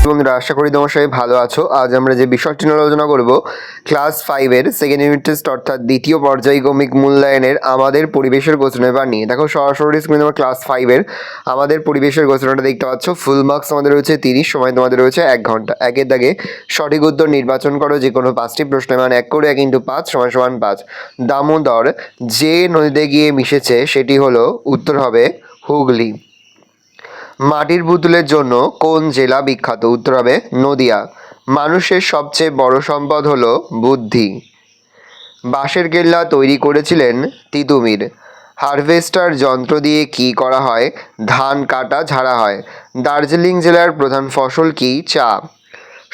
বন্ধুরা, আশা করি তোমার সবাই ভালো আছো। আজ আমরা যে বিষয়টি নিয়ে আলোচনা করব, ক্লাস 5-এর সেকেন্ড ইউনিট টেস্ট অর্থাৎ দ্বিতীয় পর্যায়ক্রমিক মূল্যায়নের আমাদের পরিবেশের কোশ্চেন পেপার নিয়ে। দেখো সরাসরি স্ক্রিনে তোমার ক্লাস 5-এর আমাদের পরিবেশের কোশ্চেনটা দেখতে পাচ্ছ। ফুল মার্কস আমাদের রয়েছে 30, সময় তোমাদের রয়েছে 1 ঘন্টা। একের দাগে সঠিক উত্তর নির্বাচন করো যে কোনো 5টি প্রশ্নের মান 1 করে 1 × 5 = 5। দামোদর যে নদীতে গিয়ে মিশেছে সেটি হলো, উত্তর হবে হুগলি। মাটির পুতুলের জন্য কোন জেলা বিখ্যাত? উত্তর হবে নদিয়া। মানুষের সবচেয়ে বড় সম্পদ হলো বুদ্ধি। বাঁশের কেল্লা তৈরি করেছিলেন তিতুমির। হারভেস্টার যন্ত্র দিয়ে কি করা হয়? ধান কাটা ঝাড়া হয়। দার্জিলিং জেলার প্রধান ফসল কি? চা।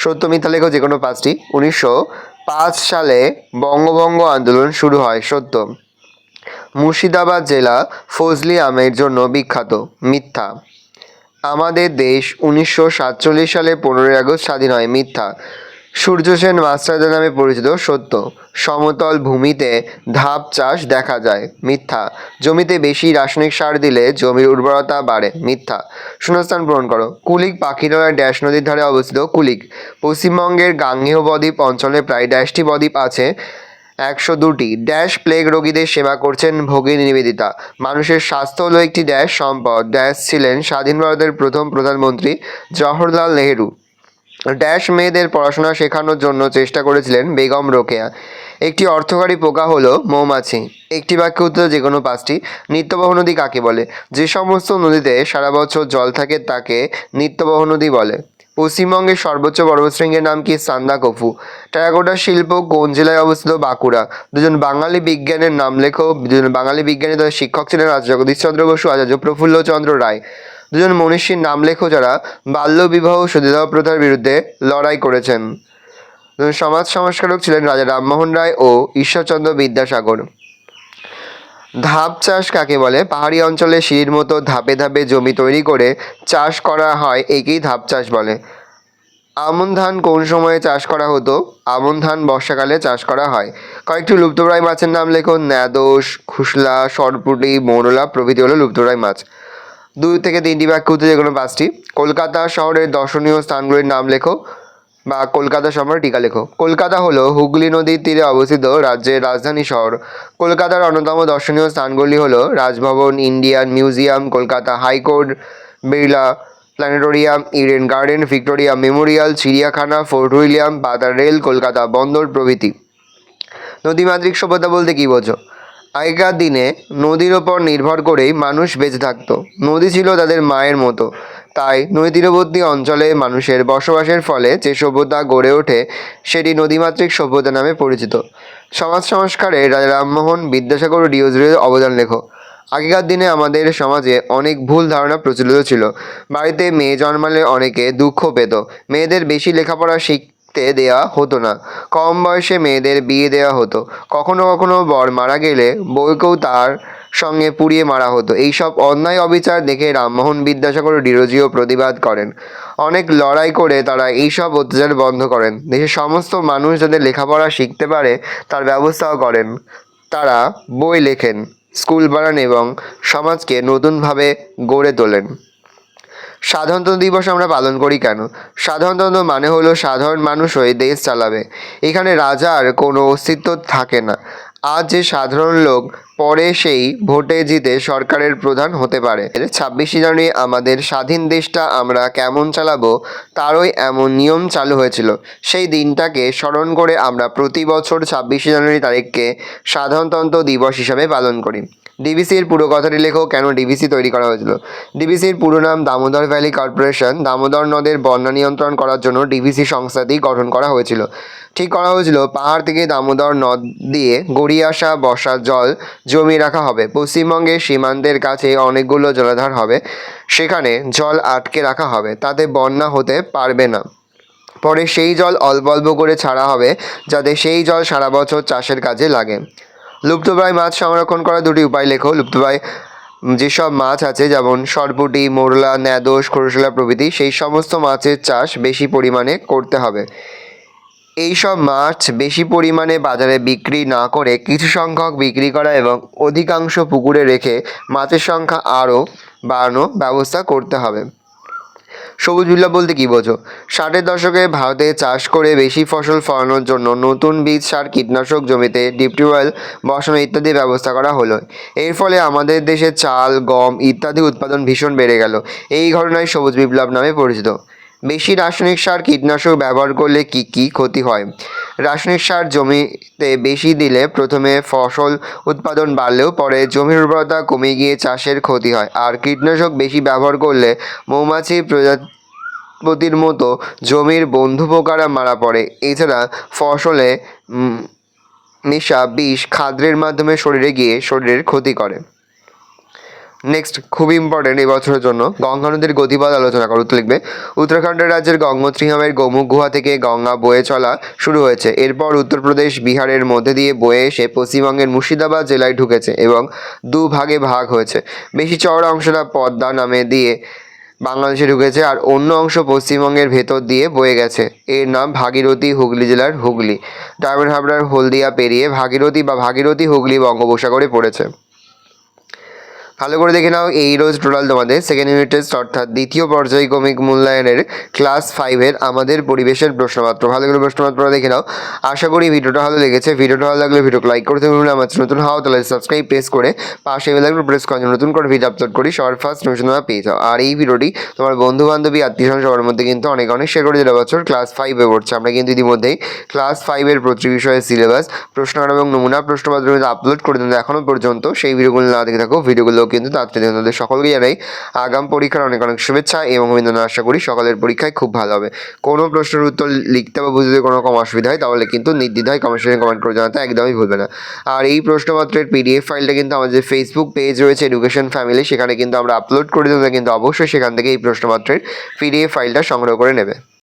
সত্য মিথ্যা লেখো যে কোনো 5টি। 1905 সালে বঙ্গভঙ্গ আন্দোলন শুরু হয়। সত্য। মুর্শিদাবাদ জেলা ফজলি আমের জন্য বিখ্যাত। মিথ্যা। আমাদের দেশ 1947 সালে 15ই আগস্ট স্বাধীন হয়। মিথ্যা। সূর্য সেন মাস্টারদা নামে পরিচিত। সত্য। সমতল ভূমিতে ধাপ চাষ দেখা যায়। মিথ্যা। জমিতে বেশি রাসায়নিক সার দিলে জমির উর্বরতা বাড়ে। মিথ্যা। শূন্যস্থান পূরণ করো। কুলিক পাখিরালয় ড্যাশ নদীর ধারে অবস্থিত। কুলিক পশ্চিমবঙ্গের গাঙ্গেয় বদ্বীপ অঞ্চলে প্রায় ড্যাশটি বদ্বীপ আছে? 102টি। ড্যাশ প্লেগ রোগীদের সেবা করছেন ভগিনী নিবেদিতা। মানুষের স্বাস্থ্য হলো একটি ড্যাশ সম্পদ। ড্যাশ ছিলেন স্বাধীন ভারতের প্রথম প্রধানমন্ত্রী জওহরলাল নেহেরু। ড্যাশ মেয়েদের পড়াশোনা শেখানোর জন্য চেষ্টা করেছিলেন বেগম রোকেয়া। একটি অর্থকারী পোকা হলো মৌমাছি। একটি বাক্যে উত্তর যে কোনো 5টি। নিত্যবহ নদী কাকে বলে? যে সমস্ত নদীতে সারা বছর জল থাকে তাকে নিত্যবহ নদী বলে। পশ্চিমবঙ্গের সর্বোচ্চ পর্বতশৃঙ্গের নাম কি? সান্দাকফু। টেরাকোটা শিল্প কোন জেলায় অবস্থিত? বাঁকুড়া। দুজন বাঙালি বিজ্ঞানের নাম লেখো। দুজন বাঙালি বিজ্ঞানী তাদের শিক্ষক ছিলেন আচার্য জগদীশচন্দ্র বসু, আচার্য প্রফুল্লচন্দ্র রায়। দুজন মনীষীর নাম লেখো যারা বাল্যবিবাহ সতীদাহ প্রথার বিরুদ্ধে লড়াই করেছেন। দুজন সমাজ সংস্কারক ছিলেন রাজা রামমোহন রায় ও ঈশ্বরচন্দ্র বিদ্যাসাগর। ধাপ চাষ কাকে বলে? পাহাড়ি অঞ্চলে সিঁড়ির মতো ধাপে ধাপে জমি তৈরি করে চাষ করা হয়, একেই ধাপ চাষ বলে। আমন ধান কোন সময়ে চাষ করা হতো? আমন ধান বর্ষাকালে চাষ করা হয়। কয়েকটি লুপ্তপ্রায় মাছের নাম লেখো। ন্যাদোষ, খুসলা, সরপুঁটি, মৌরলা প্রভৃতি হলো লুপ্তপ্রায় মাছ। 2 থেকে 3টি বাক্য উত্তর যে কোনো 5টি। কলকাতা শহরের দর্শনীয় স্থানগুলির নাম লেখো বা কলকাতা শহরের টিকা লেখো। কলকাতা হলো হুগলি নদীর তীরে অবস্থিত রাজ্যের রাজধানী শহর। কলকাতার অন্যতম দর্শনীয় স্থানগুলি হলো Raj Bhavan, Indian museum, Kolkata high court, Birla planetarium, Eden garden, Victoria Memorial, চিড়িয়াখানা, ফোর্ট উইলিয়াম, পাতাল রেল, কলকাতা বন্দর প্রভৃতি। নদীমাতৃক সভ্যতা বলতে কী বোঝো? আগেকার দিনে নদীর ওপর নির্ভর করেই মানুষ বেঁচে থাকতো। নদী ছিল তাদের মায়ের মতো। তাই নদী তীরবর্তী অঞ্চলে মানুষের বসবাসের ফলে যে সভ্যতা গড়ে ওঠে সেটি নদীমাতৃক সভ্যতা নামে পরিচিত। সমাজ সংস্কারে রাজা রামমোহন, বিদ্যাসাগর ও ডিওজের অবদান লেখো। আগেকার দিনে আমাদের সমাজে অনেক ভুল ধারণা প্রচলিত ছিল। বাড়িতে মেয়ে জন্মালে অনেকে দুঃখ পেত। মেয়েদের বেশি লেখাপড়া শিখতে দেওয়া হতো না। কম বয়সে মেয়েদের বিয়ে দেওয়া হতো। কখনো কখনো বর মারা গেলে বউকেও তার সঙ্গে পুড়িয়ে মারা হতো। এইসব অন্যায় অবিচার দেখে রামমোহন, বিদ্যাসাগর ও ডিরোজিও প্রতিবাদ করেন। অনেক লড়াই করে তারা এইসব অত্যাচার বন্ধ করেন। দেশের সমস্ত মানুষ যাতে লেখাপড়া শিখতে পারে তার ব্যবস্থাও করেন। তারা বই লেখেন, স্কুল বানান এবং সমাজকে নতুনভাবে গড়ে তোলেন। সাধারণতন্ত্র দিবস আমরা পালন করি কেন? সাধারণতন্ত্র মানে হলো সাধারণ মানুষ হয়ে দেশ চালাবে। এখানে রাজার কোনো অস্তিত্ব থাকে না। আজ যে সাধারণ লোক পরে সেই ভোটে জিতে সরকারের প্রধান হতে পারে। 26শে জানুয়ারি আমাদের স্বাধীন দেশটা আমরা কেমন চালাবো তারই এমন নিয়ম চালু হয়েছিল। সেই দিনটাকে স্মরণ করে আমরা প্রতি বছর 26শে জানুয়ারি তারিখকে সাধারণতন্ত্র দিবস হিসাবে পালন করি। ডিভিসির পুরো কথাটি লেখো। কেন ডিভিসি তৈরি করা হয়েছিল? ডিভিসির পুরো নাম দামোদর ভ্যালি কর্পোরেশন। দামোদর নদের বন্যা নিয়ন্ত্রণ করার জন্য ডিভিসি সংস্থাটি গঠন করা হয়েছিল। ঠিক করা হয়েছিল পাহাড় থেকে দামোদর নদ দিয়ে গড়িয়ে আসা বর্ষার জল জমিয়ে রাখা হবে। পশ্চিমবঙ্গের সীমান্তের কাছে অনেকগুলো জলাধার হবে, সেখানে জল আটকে রাখা হবে, তাতে বন্যা হতে পারবে না। পরে সেই জল অল্প অল্প করে ছাড়া হবে যাতে সেই জল সারা বছর চাষের কাজে লাগে। লুপ্তপ্রায় মাছ সংরক্ষণ করার 2টি উপায় লেখো। লুপ্তপ্রায় যেসব মাছ আছে যেমন সরপুঁটি, মোরলা, ন্যাদোষ, খরশোলা প্রভৃতি, সেই সমস্ত মাছের চাষ বেশি পরিমাণে করতে হবে। এই সব মাছ বেশি পরিমাণে বাজারে বিক্রি না করে কিছু সংখ্যক বিক্রি করা এবং অধিকাংশ পুকুরে রেখে মাছের সংখ্যা আরও বাড়ানোর ব্যবস্থা করতে হবে। সবুজ বিপ্লব বলতে কী বোঝো? 60-এর দশকে ভারতে চাষ করে বেশি ফসল ফলানোর জন্য নতুন বীজ, সার, কীটনাশক, জমিতে ডিপ টিউবওয়েল বসানো ইত্যাদি ব্যবস্থা করা হলো। এর ফলে আমাদের দেশে চাল, গম ইত্যাদি উৎপাদন ভীষণ বেড়ে গেল। এই ঘটনাই সবুজ বিপ্লব নামে পরিচিত। বেশি রাসায়নিক সার, কীটনাশক ব্যবহার করলে কী কী ক্ষতি হয়? রাসায়নিক সার জমিতে বেশি দিলে প্রথমে ফসল উৎপাদন বাড়লেও পরে জমির উর্বরতা কমে গিয়ে চাষের ক্ষতি হয়। আর কীটনাশক বেশি ব্যবহার করলে মৌমাছি প্রজাপতির মতো জমির বন্ধু পোকারা মারা পড়ে। এছাড়া ফসলে মিশা বিষ খাদ্যের মাধ্যমে শরীরে গিয়ে শরীরের ক্ষতি করে। নেক্সট, খুব ইম্পর্টেন্ট এই বছরের জন্য, গঙ্গা নদীর গতিপথ আলোচনা করো। উত্তর লিখবে, উত্তরাখণ্ড রাজ্যের গঙ্গোত্রী নামের গোমুখ গুহা থেকে গঙ্গা বয়ে চলা শুরু হয়েছে। এরপর উত্তরপ্রদেশ, বিহারের মধ্যে দিয়ে বয়ে এসে পশ্চিমবঙ্গের মুর্শিদাবাদ জেলায় ঢুকেছে এবং দুভাগে ভাগ হয়েছে। বেশি চওড়া অংশটা পদ্মা নামে দিয়ে বাংলাদেশে ঢুকেছে আর অন্য অংশ পশ্চিমবঙ্গের ভেতর দিয়ে বয়ে গেছে। এর নাম ভাগীরথী, হুগলি জেলার হুগলি। ডায়মন্ড হারবার হলদিয়া পেরিয়ে ভাগীরথী বা ভাগীরথী হুগলি বঙ্গোপসাগরে পড়েছে। ভালো করে দেখে নাও, এই রোজ টোটাল তোমাদের সেকেন্ড ইউনিট টেস্ট অর্থাৎ দ্বিতীয় পর্যায়ক্রমিক মূল্যায়নের ক্লাস 5-এর আমাদের পরিবেশের প্রশ্নপত্র। ভালো করে প্রশ্নপত্র দেখে নাও। আশা করি ভিডিওটা ভালো লেগেছে। ভিডিওটা ভালো লাগলে ভিডিওকে লাইক করতে ভুলবে না। আমার নতুন হও তাহলে সাবস্ক্রাইব প্রেস করে পাশে বেল আইকন প্রেস করে নতুন করে ভিডিও আপলোড করি সবার ফার্স্ট নোটিফিকেশন তোমরা পেয়ে যাও। আর এই ভিডিওটি তোমার বন্ধু বান্ধবী, আত্মীয়স্বজন সবার মধ্যে কিন্তু অনেক শেয়ার করে দিলে। বছর ক্লাস 5-এ পড়ছে। আমরা কিন্তু ইতিমধ্যেই ক্লাস 5-এর প্রতি বিষয়ের সিলেবাস, প্রশ্ন এবং নমুনা প্রশ্নপত্র কিন্তু আপলোড করে দিন। এখনও পর্যন্ত সেই ভিডিওগুলো না দেখে থাকো, ভিডিওগুলো কিন্তু তাড়াতাড়ি তোমাদের সকলকে জানাই আগাম পরীক্ষার অনেক শুভেচ্ছা এবং অভিনন্দন। আশা করি সকলের পরীক্ষায় খুব ভালো হবে। কোনো প্রশ্নের উত্তর লিখতে বা বুঝতে কোনো রকম অসুবিধা হয় তাহলে কিন্তু নির্দ্বিধায় কমেন্ট করে জানাতে একদমই ভুলবে না। আর এই প্রশ্নপত্রের পিডিএফ ফাইলটা কিন্তু আমাদের ফেসবুক পেজ রয়েছে এডুকেশন ফ্যামিলি, সেখানে কিন্তু আমরা আপলোড করে দিতে, কিন্তু অবশ্যই সেখান থেকে এই প্রশ্নপত্রের পিডিএফ ফাইলটা সংগ্রহ করে নেবে।